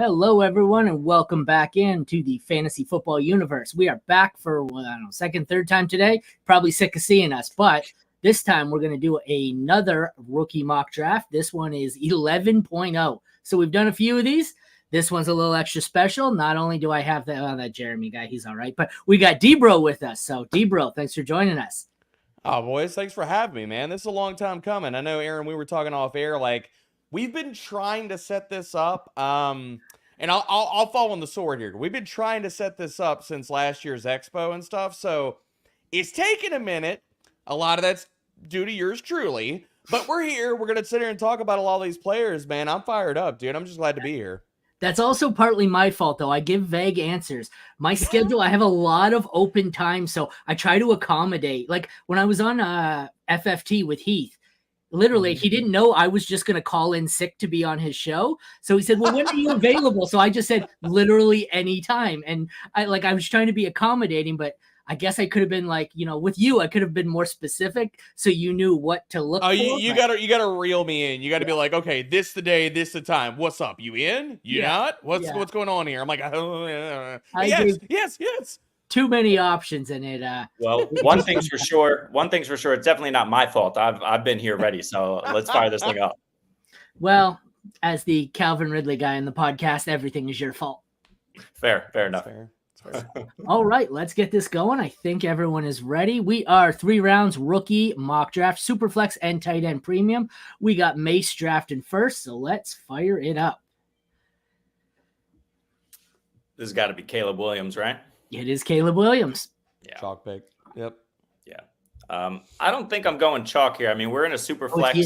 Hello, everyone, and welcome back into the fantasy football universe. We are back for, second, third time today. Probably sick of seeing us, but this time we're going to do another rookie mock draft. This one is 11.0. So we've done a few of these. This one's a little extra special. Not only do I have that Jeremy guy, he's all right, but we got D-Bro with us. So D-Bro, thanks for joining us. Oh, boys, thanks for having me, man. This is a long time coming. I know, Aaron, we were talking off air, we've been trying to set this up, and I'll fall on the sword here. We've been trying to set this up since last year's Expo and stuff, so it's taken a minute. A lot of that's due to yours truly, but we're here. We're going to sit here and talk about a lot of these players, man. I'm fired up, dude. I'm just glad to be here. That's also partly my fault, though. I give vague answers. My schedule, I have a lot of open time, so I try to accommodate. Like when I was on FFT with Heath, literally, he didn't know I was just going to call in sick to be on his show. So he said, well, when are you available? So I just said literally anytime. And I was trying to be accommodating, but I guess I could have been with you, I could have been more specific so you knew what to look for. You gotta reel me in. You gotta be like, okay, this the day, this the time. What's up? You in? You not? What's going on here? I'm like, yes. Too many options in it. Well, one thing's for sure. It's definitely not my fault. I've been here ready. So let's fire this thing up. Well, as the Calvin Ridley guy in the podcast, everything is your fault. Fair enough. Fair. All right, let's get this going. I think everyone is ready. We are 3 rounds rookie mock draft, Superflex and tight end premium. We got Mace drafting first, so let's fire it up. This has got to be Caleb Williams, right? It is Caleb Williams. Yeah. Chalk pick. Yep. Yeah. I don't think I'm going chalk here. I mean, we're in a super flex,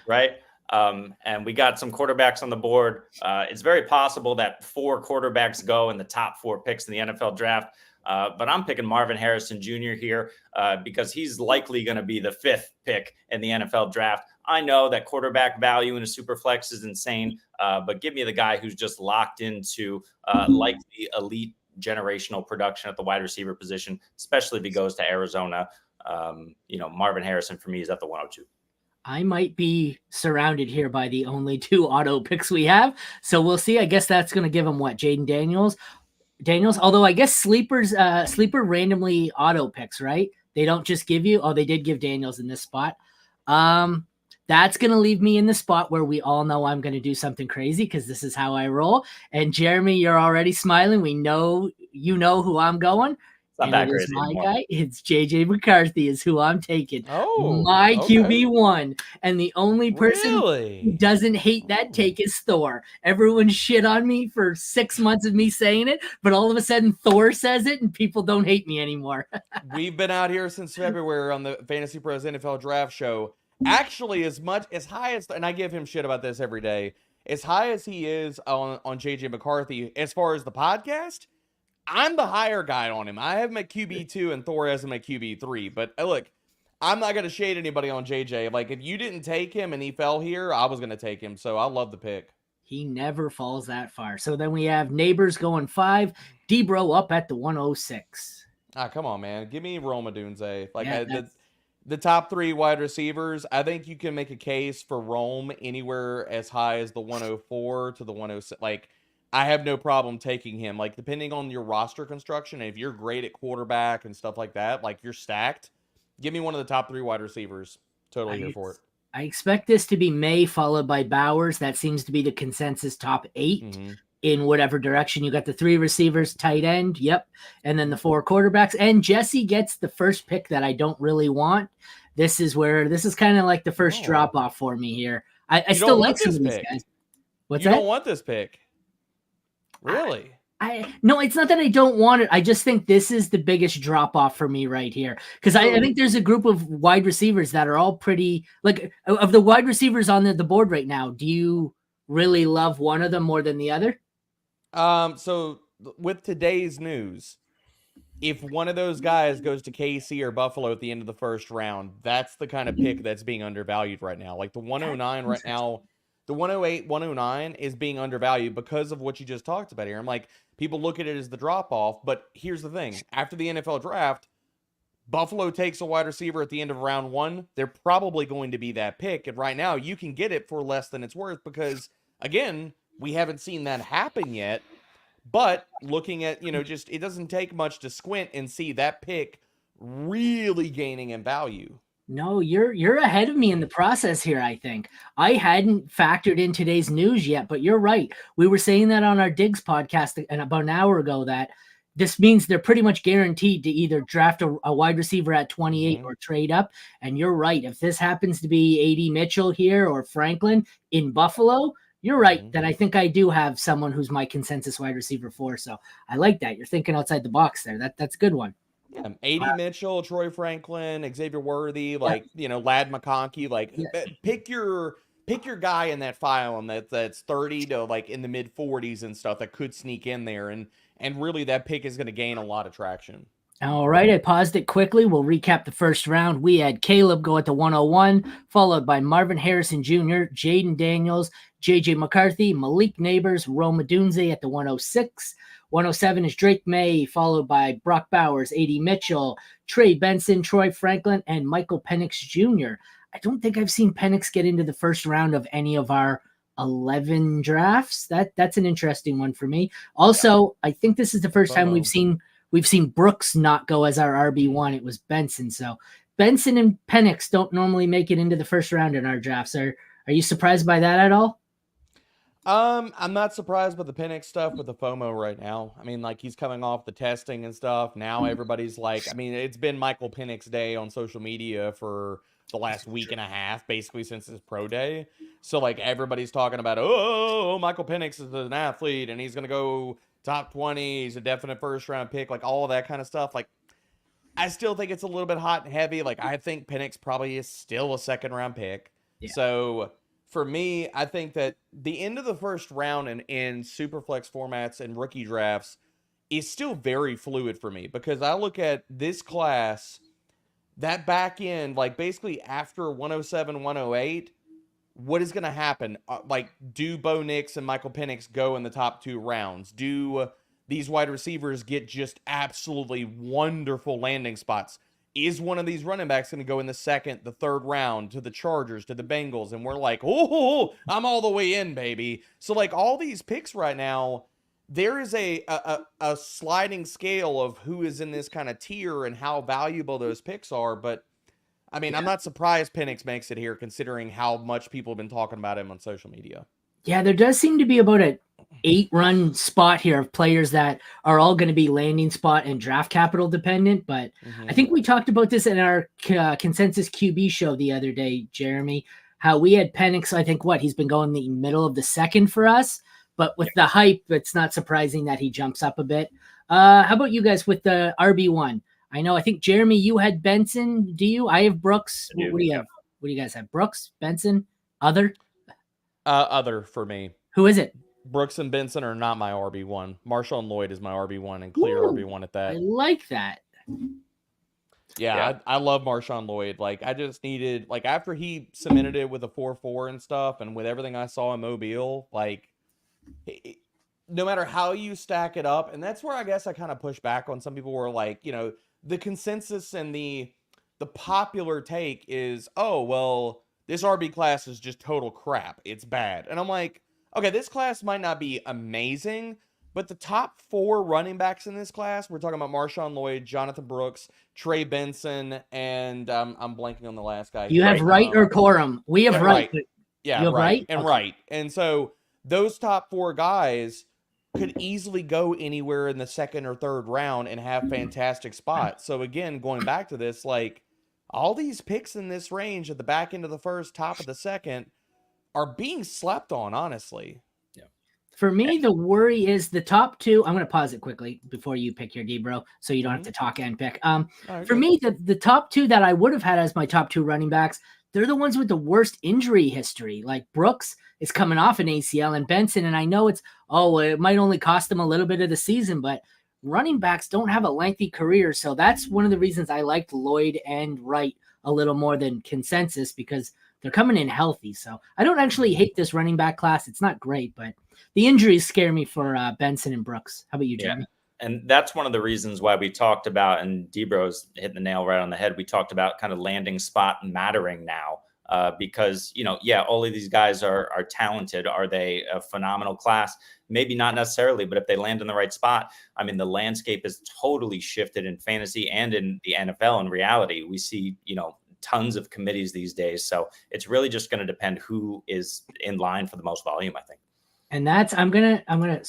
right? And we got some quarterbacks on the board. It's very possible that 4 quarterbacks go in the top 4 picks in the NFL draft. But I'm picking Marvin Harrison Jr. here because he's likely going to be the 5th pick in the NFL draft. I know that quarterback value in a super flex is insane, but give me the guy who's just locked into likely elite generational production at the wide receiver position, especially if he goes to Arizona. Marvin Harrison for me is at the 102. I might be surrounded here by the only 2 auto picks we have. So we'll see. I guess that's going to give him Jaden Daniels. Although I guess sleeper randomly auto picks, right? They don't just give you. Oh, they did give Daniels in this spot. That's going to leave me in the spot where we all know I'm going to do something crazy because this is how I roll. And Jeremy, you're already smiling. We know you know who I'm going. Not that crazy my anymore. guy. It's JJ McCarthy is who I'm taking. Oh, my okay. QB1. And the only person who doesn't hate that take is Thor. Everyone shit on me for 6 months of me saying it, but all of a sudden Thor says it and people don't hate me anymore. We've been out here since February on the Fantasy Pros NFL Draft Show. Actually, as high as, and I give him shit about this every day, as high as he is on JJ McCarthy, as far as the podcast, I'm the higher guy on him. I have him at QB2 and Thor has him at QB3. But look, I'm not going to shade anybody on JJ. If you didn't take him and he fell here, I was going to take him. So I love the pick. He never falls that far. So then we have Neighbors going 5, D-Bro up at the 106. Come on, man. Give me Roma Dunze. The top 3 wide receivers, I think you can make a case for Rome anywhere as high as the 104 to the 106. I have no problem taking him. Depending on your roster construction, if you're great at quarterback and stuff like that, you're stacked, give me one of the top 3 wide receivers. Totally here for it. I expect this to be May followed by Bowers. That seems to be the consensus top 8 in whatever direction. You got the 3 receivers, tight end, yep, and then the 4 quarterbacks. And Jesse gets the first pick that I don't really want. This is kind of like the first drop off for me here. I still like some of these guys. What's that? You don't want this pick. Really? No, it's not that I don't want it. I just think this is the biggest drop off for me right here. Because I think there's a group of wide receivers that are all pretty, of the wide receivers on the board right now, do you really love one of them more than the other? So with today's news, if one of those guys goes to KC or Buffalo at the end of the first round, that's the kind of pick that's being undervalued right now. The 109 right now, the 108, 109 is being undervalued because of what you just talked about here. I'm people look at it as the drop-off, but here's the thing. After the NFL draft, Buffalo takes a wide receiver at the end of round 1. They're probably going to be that pick, and right now you can get it for less than it's worth because, again, we haven't seen that happen yet. But looking at, just it doesn't take much to squint and see that pick really gaining in value. No, you're ahead of me in the process here, I think. I hadn't factored in today's news yet, but you're right. We were saying that on our Diggs podcast about an hour ago that this means they're pretty much guaranteed to either draft a wide receiver at 28 or trade up. And you're right. If this happens to be A.D. Mitchell here or Franklin in Buffalo, you're right. Then I think I do have someone who's my consensus wide receiver 4. So I like that. You're thinking outside the box there. That's a good one. Yeah, A.D. Mitchell, Troy Franklin, Xavier Worthy, Lad McConkey, pick your guy in that file and that's 30 to like in the mid 40s and stuff that could sneak in there and really that pick is going to gain a lot of traction. All right, I paused it quickly. We'll recap the first round. We had Caleb go at the 101, followed by Marvin Harrison Jr., Jaden Daniels, J.J. McCarthy, Malik Neighbors, Rome Odunze at the 106. 107 is Drake May, followed by Brock Bowers, A.D. Mitchell, Trey Benson, Troy Franklin, and Michael Penix Jr. I don't think I've seen Penix get into the first round of any of our 11 drafts. That's an interesting one for me. Also, I think this is the first time we've seen Brooks not go as our RB1. It was Benson. So Benson and Penix don't normally make it into the first round in our drafts. Are you surprised by that at all? I'm not surprised by the Penix stuff with the FOMO right now. I mean, like he's coming off the testing and stuff. Now everybody's like, I mean, it's been Michael Penix Day on social media for the last week and a half, basically since his pro day. So like everybody's talking about, oh, Michael Penix is an athlete and he's going to go top 20. He's a definite first round pick, like all of that kind of stuff. Like I still think it's a little bit hot and heavy. Like I think Penix probably is still a second round pick. Yeah. So for me, I think that the end of the first round in Superflex formats and rookie drafts is still very fluid for me because I look at this class, that back end, like basically after 107, 108, what is going to happen? Like, do Bo Nix and Michael Penix go in the top 2 rounds? Do these wide receivers get just absolutely wonderful landing spots? Is one of these running backs going to go in the second, the third round to the Chargers, to the Bengals? And we're like, oh, I'm all the way in, baby. So like all these picks right now, there is a sliding scale of who is in this kind of tier and how valuable those picks are. But I mean, I'm not surprised Penix makes it here considering how much people have been talking about him on social media. Yeah, there does seem to be about an 8-run spot here of players that are all going to be landing spot and draft capital dependent. But I think we talked about this in our consensus QB show the other day, Jeremy, how we had Penix. I think he's been going the middle of the second for us, but with the hype, it's not surprising that he jumps up a bit. How about you guys with the RB1? I think Jeremy, you had Benson. Do you? I have Brooks. What do you have? What do you guys have? Brooks, Benson, other? Other for me. Who is it? Brooks and Benson are not my RB1. Marshawn Lloyd is my RB1 and clear RB1 at that. I like that. Yeah. I love Marshawn Lloyd. Like I just needed, like after he cemented it with a 4.4 and stuff and with everything I saw in Mobile, like no matter how you stack it up, and that's where I guess I kind of push back on some people who are like, the consensus and the popular take is, oh, well, this RB class is just total crap. It's bad. And I'm like, okay, this class might not be amazing, but the top 4 running backs in this class, we're talking about Marshawn Lloyd, Jonathan Brooks, Trey Benson, and I'm blanking on the last guy. You have Wright or Corum. We have Wright. Yeah, you have Wright. And okay. Wright. And so those top 4 guys could easily go anywhere in the second or third round and have fantastic spots. So again, going back to this, like all these picks in this range at the back end of the first, top of the second are being slept on, honestly. Yeah. For me, the worry is the top 2. I'm going to pause it quickly before you pick your D-bro, so you don't have to talk and pick. For me, the top 2 that I would have had as my top 2 running backs, they're the ones with the worst injury history. Like Brooks is coming off an ACL and Benson, and I know it might only cost them a little bit of the season, but running backs don't have a lengthy career. So that's one of the reasons I liked Lloyd and Wright a little more than consensus because they're coming in healthy. So I don't actually hate this running back class. It's not great, but the injuries scare me for Benson and Brooks. How about you, Jeremy? Yeah. And that's one of the reasons why we talked about, and D-Bro's hitting the nail right on the head. We talked about kind of landing spot mattering now. because, all of these guys are talented. Are they a phenomenal class? Maybe not necessarily, but if they land in the right spot, I mean, the landscape is totally shifted in fantasy and in the NFL. In reality, we see, tons of committees these days. So it's really just going to depend who is in line for the most volume, I think. And that's,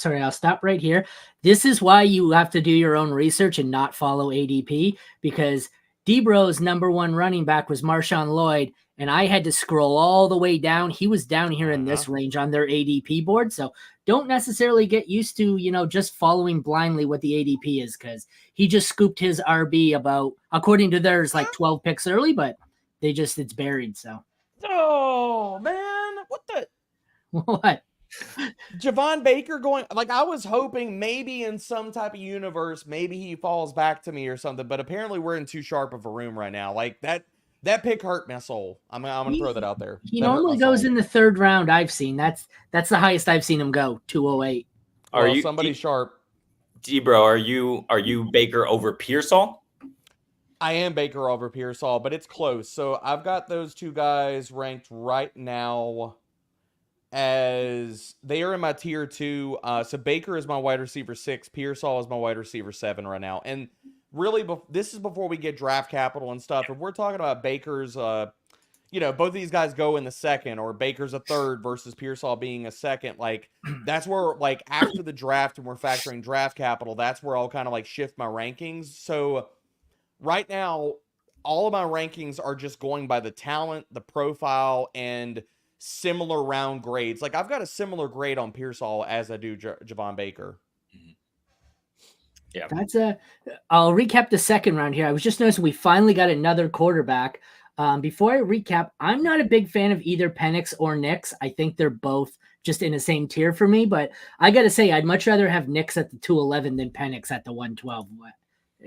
sorry, I'll stop right here. This is why you have to do your own research and not follow ADP, because Debro's number one running back was Marshawn Lloyd, and I had to scroll all the way down. He was down here in this range on their ADP board. So don't necessarily get used to, just following blindly what the ADP is, because he just scooped his RB about, according to theirs, like 12 picks early, but it's buried. So. Oh, man. What the? What? Javon Baker going, like, I was hoping maybe in some type of universe, maybe he falls back to me or something, but apparently we're in too sharp of a room right now. Like, that pick hurt my soul. I'm gonna throw that out there. He normally goes in the third round. I've seen that's the highest I've seen him go, 208. Are you somebody sharp? Debro, are you Baker over Pearsall? I am Baker over Pearsall, but it's close. So I've got those two guys ranked right now as they are in my tier 2. So Baker is my wide receiver 6. Pearsall is my wide receiver 7 right now. And really, this is before we get draft capital and stuff. If we're talking about Baker's, both of these guys go in the second, or Baker's a third versus Pearsall being a second, like, that's where, like, after the draft and we're factoring draft capital, that's where I'll kind of, like, shift my rankings. So right now, all of my rankings are just going by the talent, the profile, and similar round grades. Like, I've got a similar grade on Pearsall as I do Javon Baker. Yeah. I'll recap the second round here. I was just noticing we finally got another quarterback. Before I recap, I'm not a big fan of either Penix or Nix. I think they're both just in the same tier for me, but I got to say, I'd much rather have Nix at the 211 than Penix at the 112.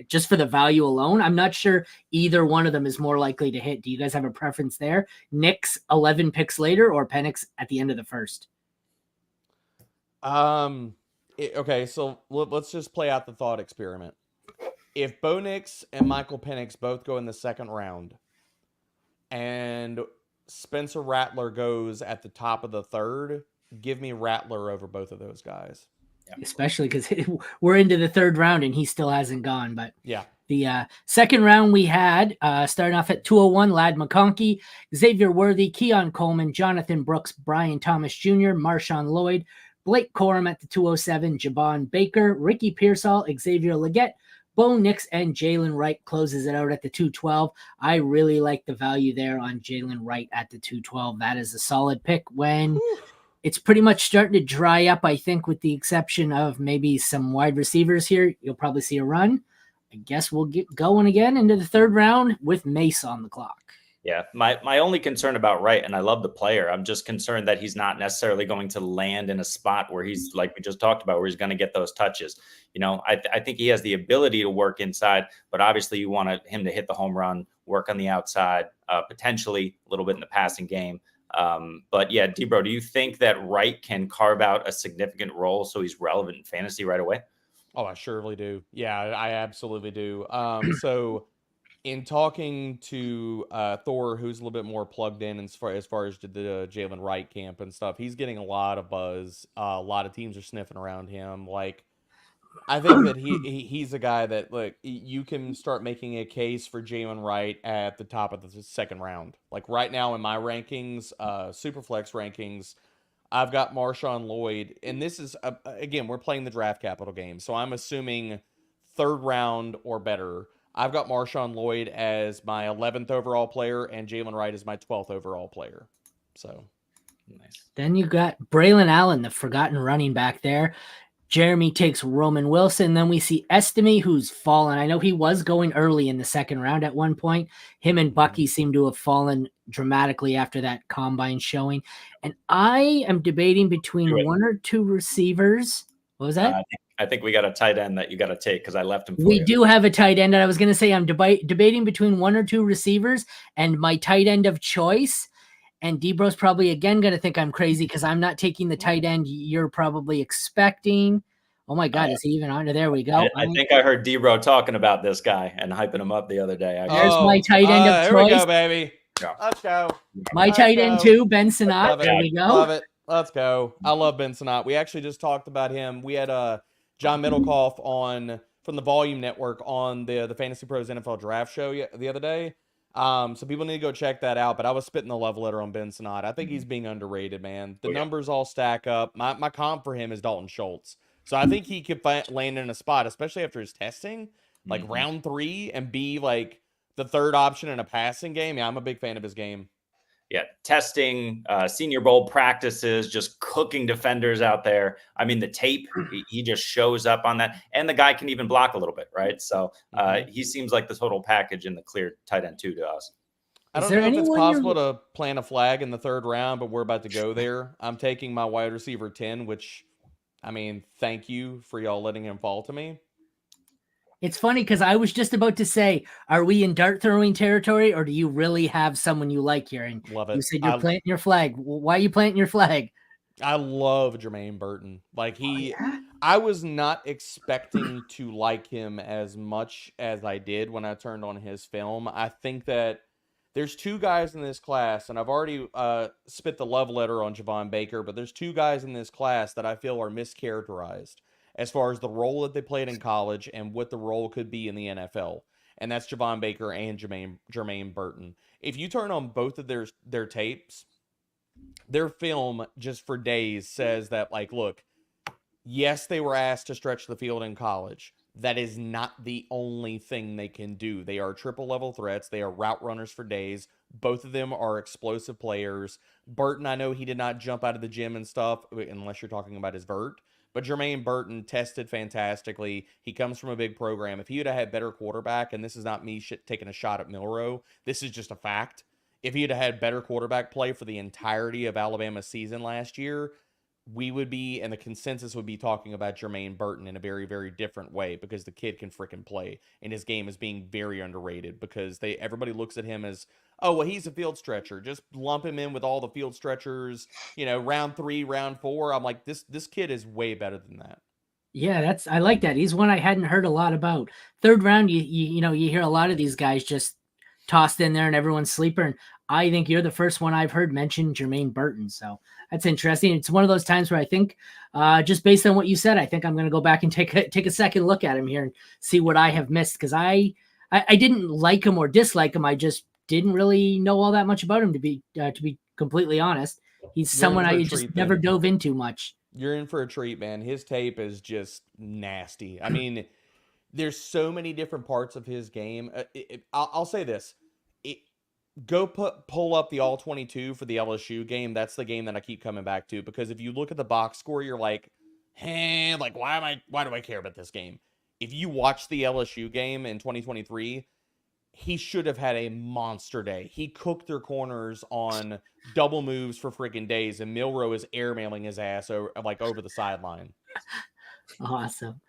Just for the value alone, I'm not sure either one of them is more likely to hit. Do you guys have a preference there? Nix 11 picks later, or Penix at the end of the first? Okay, so let's just play out the thought experiment. If Bo Nix and Michael Penix both go in the second round, and Spencer Rattler goes at the top of the third, give me Rattler over both of those guys. Yeah. Especially because we're into the third round and he still hasn't gone. But yeah, the second round we had starting off at 201, Ladd McConkey, Xavier Worthy, Keon Coleman, Jonathan Brooks, Brian Thomas Jr., Marshawn Lloyd, Blake Corum at the 207, Javon Baker, Ricky Pearsall, Xavier Legette, Bo Nix, and Jalen Wright closes it out at the 212. I really like the value there on Jalen Wright at the 212. That is a solid pick when it's pretty much starting to dry up, I think, with the exception of maybe some wide receivers here. You'll probably see a run. I guess we'll get going again into the third round with Mace on the clock. Yeah, my only concern about Wright, and I love the player, I'm just concerned that he's not necessarily going to land in a spot where he's, like we just talked about, where he's going to get those touches. I think he has the ability to work inside, but obviously you want him to hit the home run, work on the outside, potentially a little bit in the passing game. But yeah, Debro, do you think that Wright can carve out a significant role so he's relevant in fantasy right away? Oh, I surely do. Yeah, I absolutely do. So in talking to Thor, who's a little bit more plugged in as far as the Jalen Wright camp and stuff, he's getting a lot of buzz. A lot of teams are sniffing around him. Like, I think that he's a guy that, like, you can start making a case for Jalen Wright at the top of the second round. Like, right now in my rankings, Superflex rankings, I've got Marshawn Lloyd, and this is again, we're playing the draft capital game, so I'm assuming third round or better. I've got Marshawn Lloyd as my 11th overall player and Jalen Wright as my 12th overall player. So nice. Then you got Braylon Allen, the forgotten running back there. Jeremy takes Roman Wilson. Then we see Estime, who's fallen. I know he was going early in the second round at one point. Him and Bucky seem to have fallen dramatically after that combine showing. And I am debating between one or two receivers. What was that? I think we got a tight end that you got to take because I left him for We you. do have a tight end. And I was going to say I'm debating between one or two receivers and my tight end of choice. And Debro's probably again going to think I'm crazy because I'm not taking the tight end you're probably expecting. Oh my God, is he even on? There we go. I think I heard Debro talking about this guy and hyping him up the other day. There's my tight end of choice. Here we go, baby. Yeah. Let's go. My Let's tight end go. too, Ben Sinnott. Love it. There we go. Love it. Let's go. I love Ben Sinnott. We actually just talked about him. We had John Middlecoff on from the Volume Network on the Fantasy Pros NFL Draft Show the other day. So people need to go check that out. But I was spitting the love letter on Ben Sinnott. I think he's being underrated, man. The numbers all stack up. My comp for him is Dalton Schultz. So I think he could land in a spot, especially after his testing, like round 3, and be like the third option in a passing game. Yeah, I'm a big fan of his game. Yeah, testing, Senior Bowl practices, just cooking defenders out there. I mean, the tape, he just shows up on that. And the guy can even block a little bit, right? So he seems like the total package in the clear tight end 2 to us. I don't know if it's possible to plant a flag in the 3rd round, but we're about to go there. I'm taking my wide receiver 10, which, I mean, thank you for y'all letting him fall to me. It's funny because I was just about to say, are we in dart throwing territory, or do you really have someone you like here? And love it. You said you're planting your flag. Why are you planting your flag? I love Jermaine Burton. Like I was not expecting to like him as much as I did when I turned on his film. I think that there's 2 guys in this class, and I've already spit the love letter on Javon Baker, but there's 2 guys in this class that I feel are mischaracterized as far as the role that they played in college and what the role could be in the NFL. And that's Javon Baker and Jermaine Burton. If you turn on both of their tapes, their film just for days says that, like, look, yes, they were asked to stretch the field in college. That is not the only thing they can do. They are triple level threats. They are route runners for days. Both of them are explosive players. Burton, I know he did not jump out of the gym and stuff, unless you're talking about his vert. But Jermaine Burton tested fantastically. He comes from a big program. If he would have had better quarterback, and this is not me taking a shot at Milroe, this is just a fact. If he had had better quarterback play for the entirety of Alabama's season last year, we would be, and the consensus would be, talking about Jermaine Burton in a very, very different way, because the kid can freaking play, and his game is being very underrated because everybody looks at him as, oh, well, he's a field stretcher. Just lump him in with all the field stretchers, round 3, round 4. I'm like, this kid is way better than that. Yeah, I like that. He's one I hadn't heard a lot about. 3rd round, you hear a lot of these guys just tossed in there and everyone's sleeper. And I think you're the first one I've heard mention Jermaine Burton. So that's interesting. It's one of those times where I think, just based on what you said, I think I'm going to go back and take a second look at him here and see what I have missed. Cause I didn't like him or dislike him. I just didn't really know all that much about him, to be completely honest. He's someone I just never dove into much. You're in for a treat, man. His tape is just nasty. I mean, there's so many different parts of his game. I'll say this. Pull up the All-22 for the LSU game. That's the game that I keep coming back to, because if you look at the box score, you're like, hey, like, why do I care about this game? If you watch the LSU game in 2023, he should have had a monster day. He cooked their corners on double moves for freaking days, and Milroe is airmailing his ass over the sideline. Awesome.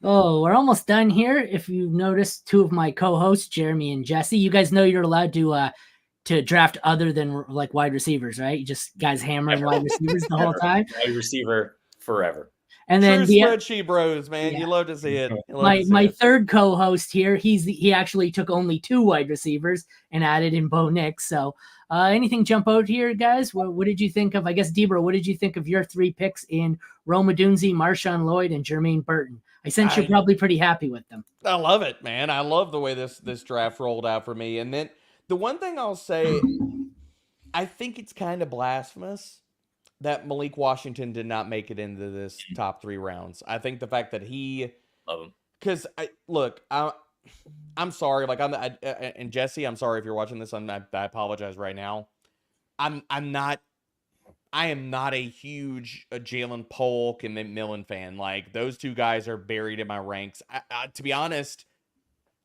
Oh, we're almost done here. If you've noticed, 2 of my co-hosts, Jeremy and Jesse, you guys know you're allowed to draft other than like wide receivers, right? You just guys hammering wide receivers the whole time. Wide receiver forever. And then True spreadsheet bros, man. Yeah. You love to see it. My 3rd co-host here, he actually took only 2 wide receivers and added in Bo Nix. So anything jump out here, guys? What did you think of, I guess, Debra, what did you think of your 3 picks in Rome Odunze, Marshawn Lloyd, and Jermaine Burton? I sense you're probably pretty happy with them. I love it, man. I love the way this draft rolled out for me. And then the one thing I'll say, I think it's kind of blasphemous that Malik Washington did not make it into this top 3 rounds. I think the fact that he, love him, because I'm sorry, like and Jesse, I'm sorry if you're watching this. I apologize right now. I am not a huge Jalen Polk and McMillan fan. Like, those 2 guys are buried in my ranks. To be honest,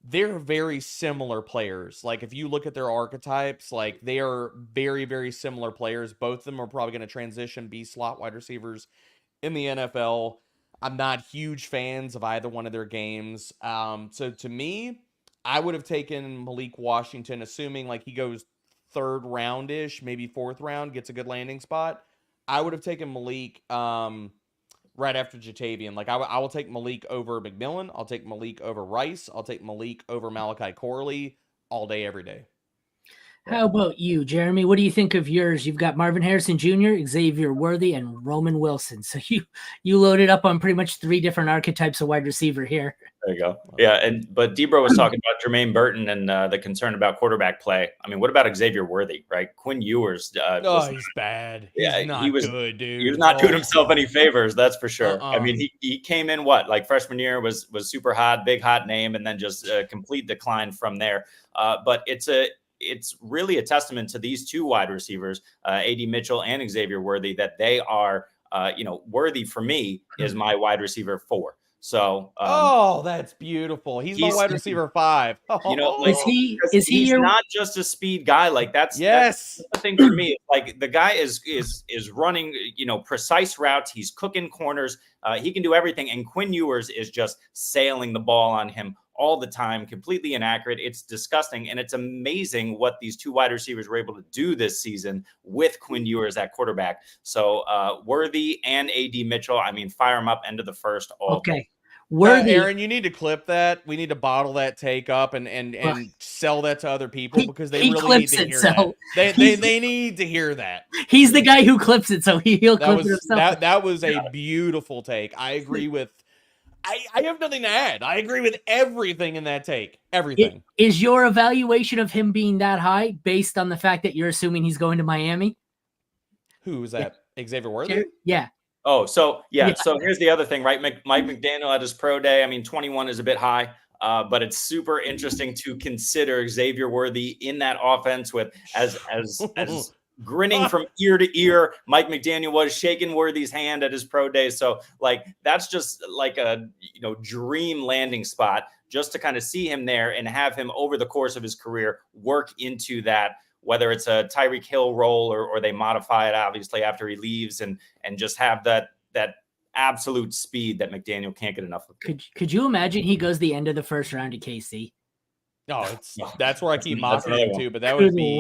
they're very similar players. Like, if you look at their archetypes, like, they are very, very similar players. Both of them are probably going to transition, be slot wide receivers in the NFL. I'm not huge fans of either one of their games. So to me, I would have taken Malik Washington, assuming like he goes 3rd round-ish, maybe 4th round, gets a good landing spot. I would have taken Malik right after Jatavian. Like, I will take Malik over McMillan. I'll take Malik over Rice. I'll take Malik over Malachi Corley all day, every day. How about you, Jeremy? What do you think of yours? You've got Marvin Harrison Jr., Xavier Worthy, and Roman Wilson. So you loaded up on pretty much 3 different archetypes of wide receiver here. There you go. Yeah, but Debro was talking about Jermaine Burton and the concern about quarterback play. I mean, what about Xavier Worthy, right? Quinn Ewers. He's bad. He was good, dude. He was not doing himself any favors, that's for sure. I mean, he came in like freshman year was super hot, big hot name, and then just complete decline from there. But it's really a testament to these 2 wide receivers, A.D. Mitchell and Xavier Worthy, that they are, Worthy for me is my wide receiver 4. So, that's beautiful. He's my wide receiver 5. Is he not just a speed guy? Like that's the thing for me. Like the guy is running, precise routes. He's cooking corners. He can do everything. And Quinn Ewers is just sailing the ball on him all the time, completely inaccurate. It's disgusting. And it's amazing what these 2 wide receivers were able to do this season with Quinn Ewers at quarterback. So Worthy and A.D. Mitchell, I mean, fire them up end of the first. Okay. Worthy. Aaron, you need to clip that. We need to bottle that take up and sell that to other people because they really need to hear that. They need to hear that. He's the guy who clips it, so he'll clip it himself. That was a beautiful take. I agree with I have nothing to add. I agree with everything in that take. Everything. Is your evaluation of him being that high based on the fact that you're assuming he's going to Miami? Who is that? Xavier Worthy? Yeah. Oh, so So here's the other thing, right? Mike McDaniel at his pro day. I mean, 21 is a bit high, but it's super interesting to consider Xavier Worthy in that offense with as grinning from ear to ear. Mike McDaniel was shaking Worthy's hand at his pro day. So like, that's just like a, dream landing spot just to kind of see him there and have him over the course of his career work into that, whether it's a Tyreek Hill role or they modify it obviously after he leaves and just have that absolute speed that McDaniel can't get enough of. Could you imagine he goes the end of the first round to KC? No, that's where I keep mocking him too, but that would be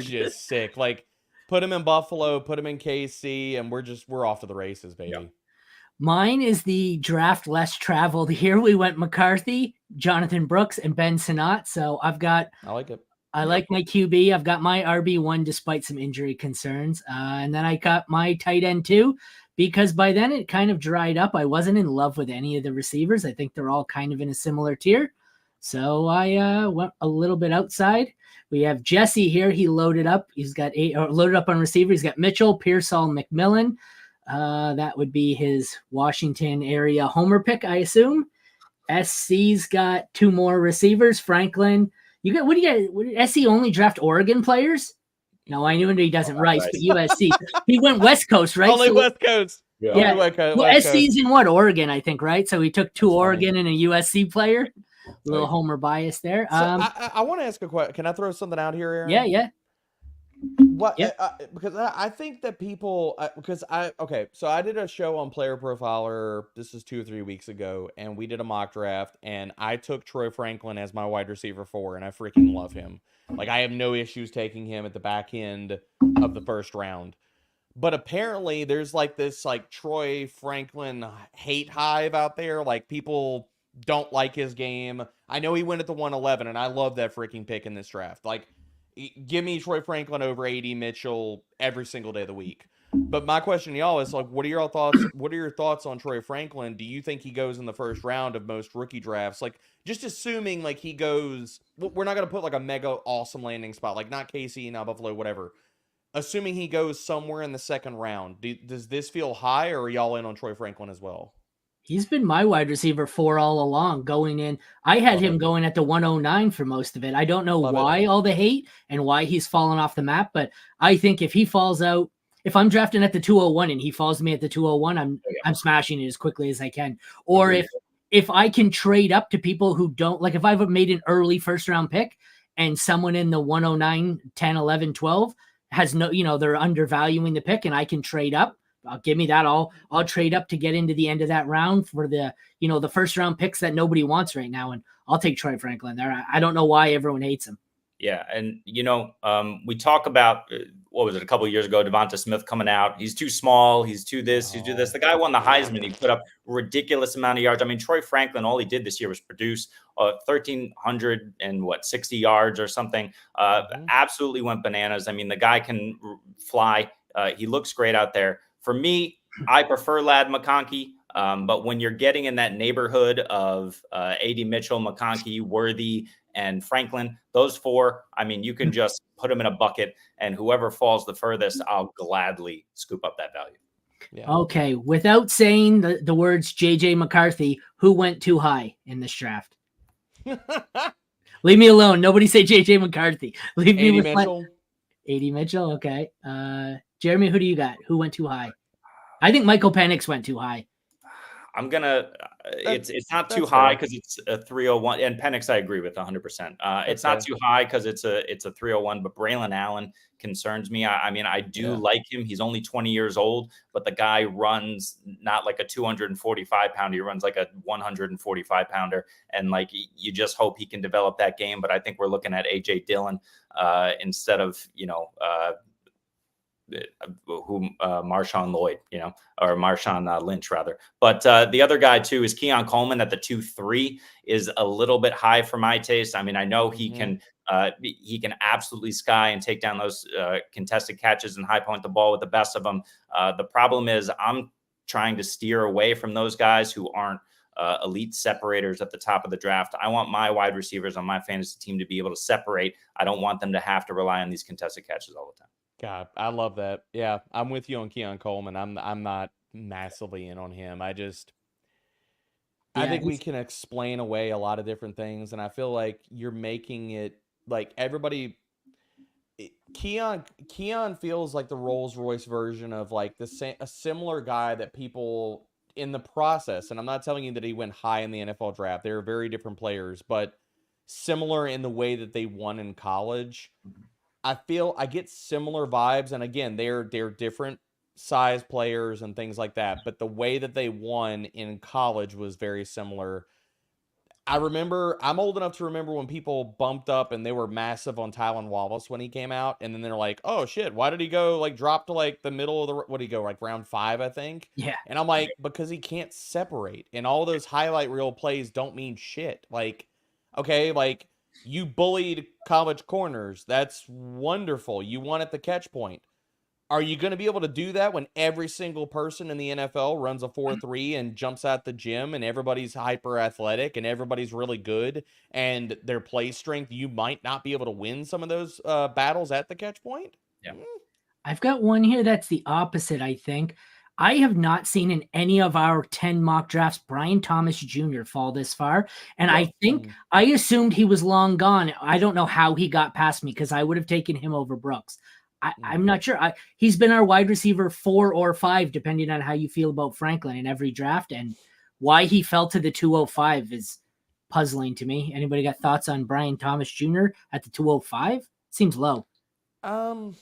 just sick. Like put him in Buffalo, put him in KC, and we're off to the races, baby. Yeah. Mine is the draft less traveled. Here we went McCarthy, Jonathan Brooks, and Ben Sinnott. So I like it. I like my QB. I've got my RB1 despite some injury concerns. And then I got my tight end 2 because by then it kind of dried up. I wasn't in love with any of the receivers. I think they're all kind of in a similar tier. So I went a little bit outside. We have Jesse here. He loaded up. He's got loaded up on receiver. He's got Mitchell, Pearsall, McMillan. That would be his Washington area homer pick, I assume. SC's got 2 more receivers, Franklin. What do you got? SC only draft Oregon players? No, I knew he doesn't Rice, but USC. He went West Coast, right? Only West Coast. Yeah. Well, SC's in Oregon, I think, right? So he took 2 Oregon and a USC player. A little homer bias there. So I want to ask a question. Can I throw something out here, Aaron? Yeah. What? Yeah. Because I think that people so I did a show on Player Profiler. This is 2 or 3 weeks ago, and we did a mock draft, and I took Troy Franklin as my wide receiver 4, and I freaking love him. Like I have no issues taking him at the back end of the first round. But apparently, there's like this Troy Franklin hate hive out there. Like people don't like his game. I know he went at the 111, and I love that freaking pick in this draft. Like, give me Troy Franklin over A.D. Mitchell every single day of the week. But my question to y'all is what are your thoughts? What are your thoughts on Troy Franklin? Do you think he goes in the first round of most rookie drafts? Like, just assuming he goes, we're not going to put a mega awesome landing spot, not KC, not Buffalo, whatever. Assuming he goes somewhere in the second round, does this feel high, or are y'all in on Troy Franklin as well? He's been my wide receiver 4 all along going in. I had him going at the 109 for most of it. I don't know why all the hate and why he's fallen off the map, but I think if he falls out, if I'm drafting at the 201 and he falls to me at the 201, I'm smashing it as quickly as I can. Or if I can trade up to people who don't, if I've made an early first round pick and someone in the 109, 10, 11, 12 has they're undervaluing the pick and I can trade up. Give me that. I'll trade up to get into the end of that round for the first round picks that nobody wants right now. And I'll take Troy Franklin there. I don't know why everyone hates him. Yeah. And, we talk about what was it, a couple of years ago, Devonta Smith coming out. He's too small. He's too this. He's too this. The guy won the Heisman. He put up a ridiculous amount of yards. I mean, Troy Franklin, all he did this year was produce 1,360 yards or something. Absolutely went bananas. I mean, the guy can fly. He looks great out there. For me, I prefer Ladd McConkey. But when you're getting in that neighborhood of A.D. Mitchell, McConkey, Worthy, and Franklin, those four, I mean, you can just put them in a bucket, and whoever falls the furthest, I'll gladly scoop up that value. Yeah. Okay, without saying the words J.J. McCarthy, who went too high in this draft? Leave me alone. Nobody say J.J. McCarthy. Leave me with Mitchell. A.D. Mitchell, okay. Jeremy, who do you got? Who went too high? I think Michael Penix went too high. I'm gonna. It's not too high because it's a 301, and Penix I agree with 100%. It's not too high because it's a 301, but Braylon Allen concerns me. I mean, I do like him. He's only 20 years old, but the guy runs not like a 245 pounder. He runs like a 145 pounder, and like you just hope he can develop that game. But I think we're looking at AJ Dillon instead of Marshawn Lloyd, or Marshawn Lynch rather. But the other guy too is Keon Coleman at the 2-3 is a little bit high for my taste. I mean, I know he can absolutely sky and take down those contested catches and high point the ball with the best of them. The problem is I'm trying to steer away from those guys who aren't elite separators at the top of the draft. I want my wide receivers on my fantasy team to be able to separate. I don't want them to have to rely on these contested catches all the time. God, I love that. Yeah, I'm with you on Keon Coleman. I'm not massively in on him. I think we can explain away a lot of different things, and I feel like you're making it like everybody. Keon feels like the Rolls Royce version of like a similar guy that people in the process. And I'm not telling you that he went high in the NFL draft. They're very different players, but similar in the way that they won in college. I get similar vibes, and again, they're different size players and things like that, but the way that they won in college was very similar. I'm old enough to remember when people bumped up and they were massive on Tylan Wallace when he came out, and then they're like, oh shit, why did he go like drop to like the middle of what did he go, like round 5, I think? Yeah. And I'm like, because he can't separate, and all those highlight reel plays don't mean shit. Like, okay, like you bullied college corners. That's wonderful. You won at the catch point. Are you going to be able to do that when every single person in the NFL runs a 4.3 and jumps out the gym and everybody's hyper athletic and everybody's really good and their play strength? You might not be able to win some of those battles at the catch point. Yeah. I've got one here that's the opposite, I think. I have not seen in any of our 10 mock drafts Brian Thomas Jr. fall this far. And I think I assumed he was long gone. I don't know how he got past me because I would have taken him over Brooks. I'm not sure. He's been our wide receiver 4 or 5, depending on how you feel about Franklin in every draft. And why he fell to the 205 is puzzling to me. Anybody got thoughts on Brian Thomas Jr. at the 205? Seems low. I'm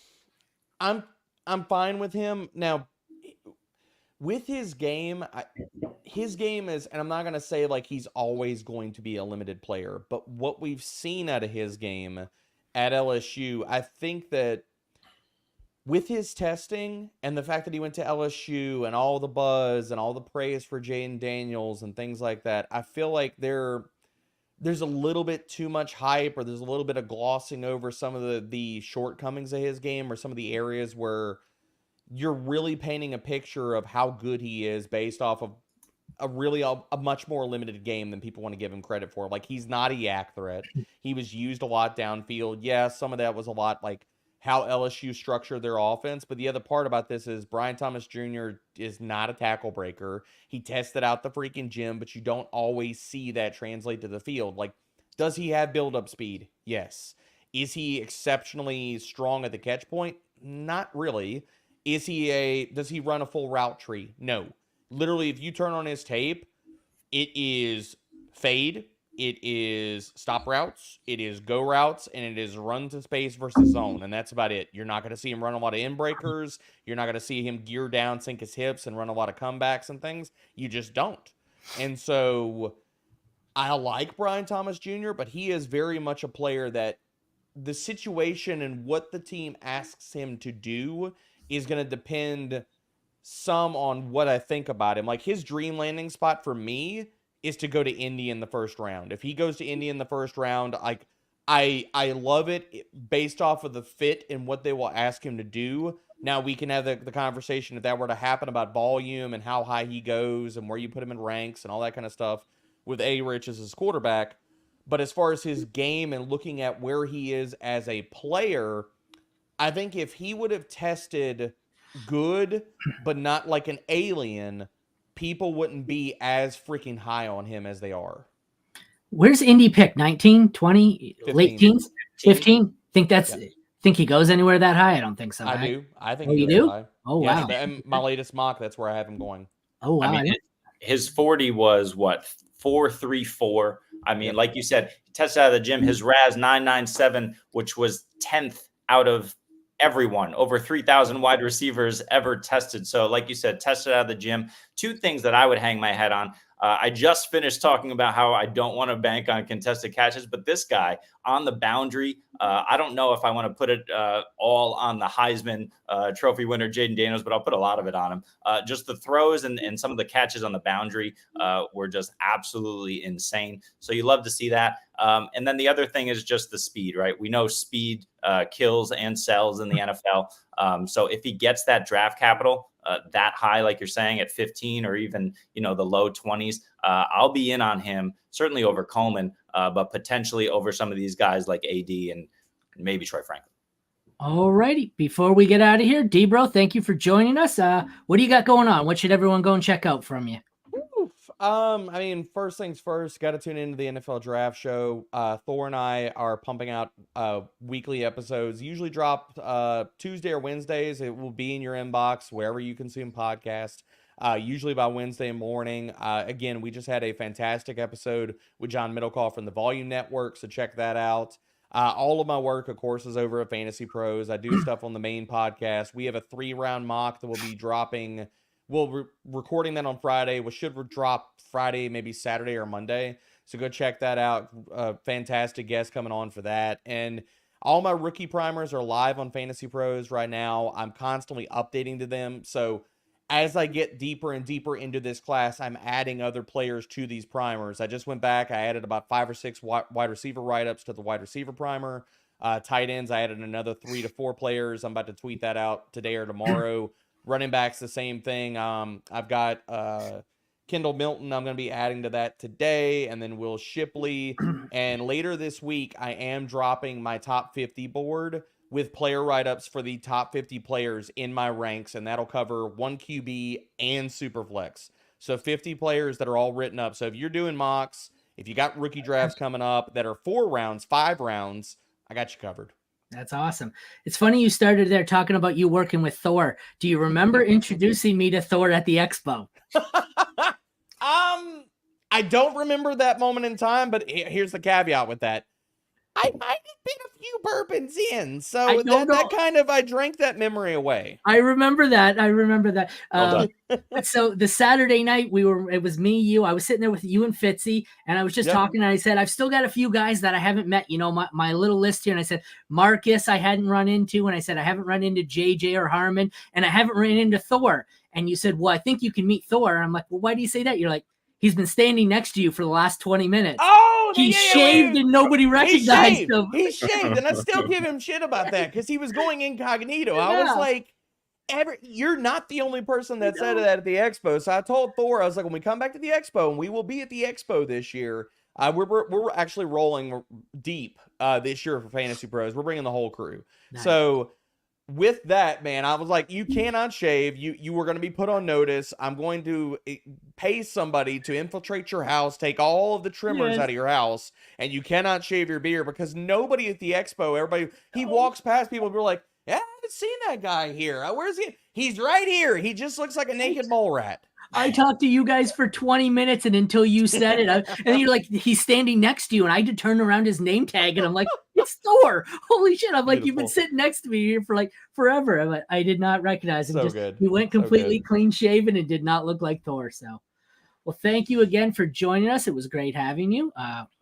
fine with him. Now, with his game is, and I'm not going to say like he's always going to be a limited player, but what we've seen out of his game at LSU, I think that with his testing and the fact that he went to LSU and all the buzz and all the praise for Jaden Daniels and things like that, I feel like there's a little bit too much hype, or there's a little bit of glossing over some of the shortcomings of his game, or some of the areas where you're really painting a picture of how good he is based off of a much more limited game than people want to give him credit for. Like, he's not a yak threat. He was used a lot downfield. Yeah, some of that was a lot like how LSU structured their offense. But the other part about this is Brian Thomas Jr. is not a tackle breaker. He tested out the freaking gym, but you don't always see that translate to the field. Like, does he have build-up speed? Yes. Is he exceptionally strong at the catch point? Not really. Does he run a full route tree? No. Literally, if you turn on his tape, it is fade, it is stop routes, it is go routes, and it is run to space versus zone, and that's about it. You're not going to see him run a lot of in breakers. You're not going to see him gear down, sink his hips, and run a lot of comebacks and things. You just don't. And so I like Brian Thomas Jr., but he is very much a player that the situation and what the team asks him to do is going to depend some on what I think about him. Like, his dream landing spot for me is to go to Indy in the first round. If he goes to Indy in the first round, like, I love it based off of the fit and what they will ask him to do. Now we can have the conversation if that were to happen about volume and how high he goes and where you put him in ranks and all that kind of stuff with A-Rich as his quarterback. But as far as his game and looking at where he is as a player, I think if he would have tested good, but not like an alien, people wouldn't be as freaking high on him as they are. Where's Indy pick? 19, 20, 15. late teens? 15? Think he goes anywhere that high? I don't think so. I do. I think you do? high. Oh, yeah, wow. And my latest mock, that's where I have him going. Oh, wow. I mean, his 40 was what? 4.34. I mean, like you said, he tested out of the gym. His RAS 997, which was 10th out of everyone, over 3,000 wide receivers ever tested. So like you said, tested out of the gym. Two things that I would hang my head on. I just finished talking about how I don't want to bank on contested catches, but this guy on the boundary, I don't know if I want to put it all on the Heisman Trophy winner, Jaden Daniels, but I'll put a lot of it on him. Just the throws and some of the catches on the boundary were just absolutely insane. So you love to see that. And then the other thing is just the speed, right? We know speed kills and sells in the NFL. So if he gets that draft capital, that high, like you're saying, at 15 or even, the low 20s, I'll be in on him, certainly over Coleman, but potentially over some of these guys like AD and maybe Troy Franklin. All righty. Before we get out of here, D-Bro, thank you for joining us. What do you got going on? What should everyone go and check out from you? I mean, first things first, got to tune into the NFL Draft Show. Thor and I are pumping out weekly episodes, usually drop Tuesday or Wednesdays. It will be in your inbox wherever you consume podcasts, usually by Wednesday morning. Again, we just had a fantastic episode with John Middlecoff from the Volume Network, so check that out. All of my work, of course, is over at Fantasy Pros. I do stuff on the main podcast. We have a 3-round mock that will be dropping. We're recording that on Friday. We should drop Friday, maybe Saturday or Monday. So go check that out. Fantastic guest coming on for that. And all my rookie primers are live on Fantasy Pros right now. I'm constantly updating to them. So as I get deeper and deeper into this class, I'm adding other players to these primers. I just went back. I added about 5 or 6 wide receiver write-ups to the wide receiver primer. Tight ends, I added another 3 to 4 players. I'm about to tweet that out today or tomorrow. Running backs, the same thing. I've got Kendall Milton. I'm going to be adding to that today. And then Will Shipley. And later this week, I am dropping my top 50 board with player write-ups for the top 50 players in my ranks. And that'll cover 1 QB and Superflex. So 50 players that are all written up. So if you're doing mocks, if you got rookie drafts coming up that are 4 rounds, 5 rounds, I got you covered. That's awesome. It's funny you started there talking about you working with Thor. Do you remember introducing me to Thor at the Expo? I don't remember that moment in time, but here's the caveat with that. I might have been a few bourbons in, so that kind of, I drank that memory away. I remember that. So the Saturday night it was me, you, I was sitting there with you and Fitzy, and I was just talking, and I said, I've still got a few guys that I haven't met, my little list here. And I said, Marcus, I hadn't run into, and I said, I haven't run into JJ or Harmon, and I haven't run into Thor. And you said, well, I think you can meet Thor. And I'm like, well, why do you say that? You're like, he's been standing next to you for the last 20 minutes. Oh, he shaved and nobody recognized him. He shaved, and I still give him shit about that because he was going incognito. I was like, you're not the only person that said that at the Expo. So I told Thor, I was like, when we come back to the Expo, and we will be at the Expo this year, we're actually rolling deep this year for Fantasy Pros. We're bringing the whole crew. Nice. So with that, man, I was like, you cannot shave. You were going to be put on notice. I'm going to pay somebody to infiltrate your house, take all of the trimmers out of your house, and you cannot shave your beard because nobody at the Expo, he walks past people and we're like, yeah, I haven't seen that guy here. Where's he? He's right here. He just looks like a naked mole rat. I talked to you guys for 20 minutes, and until you said it, and you're like, he's standing next to you, and I had to turn around his name tag, and I'm like, it's Thor. Holy shit. I'm like, you've been sitting next to me here for like forever. I did not recognize him. Good. He went completely clean shaven and did not look like Thor. So, well, thank you again for joining us. It was great having you.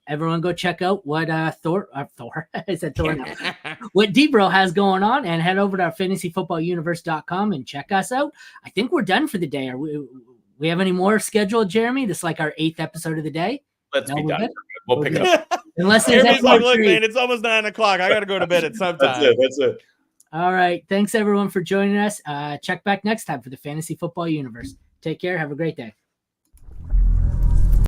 everyone go check out what Thor I said Thor now. What Debro has going on, and head over to our fantasyfootballuniverse.com and check us out. I think we're done for the day. Are we have any more scheduled, Jeremy? This is like our 8th episode of the day. Let's be done. Good? We'll pick it up. Unless there's Jeremy's like, look, man, it's almost 9 o'clock. I got to go to bed at some time. That's it. All right. Thanks, everyone, for joining us. Check back next time for the Fantasy Football Universe. Take care. Have a great day.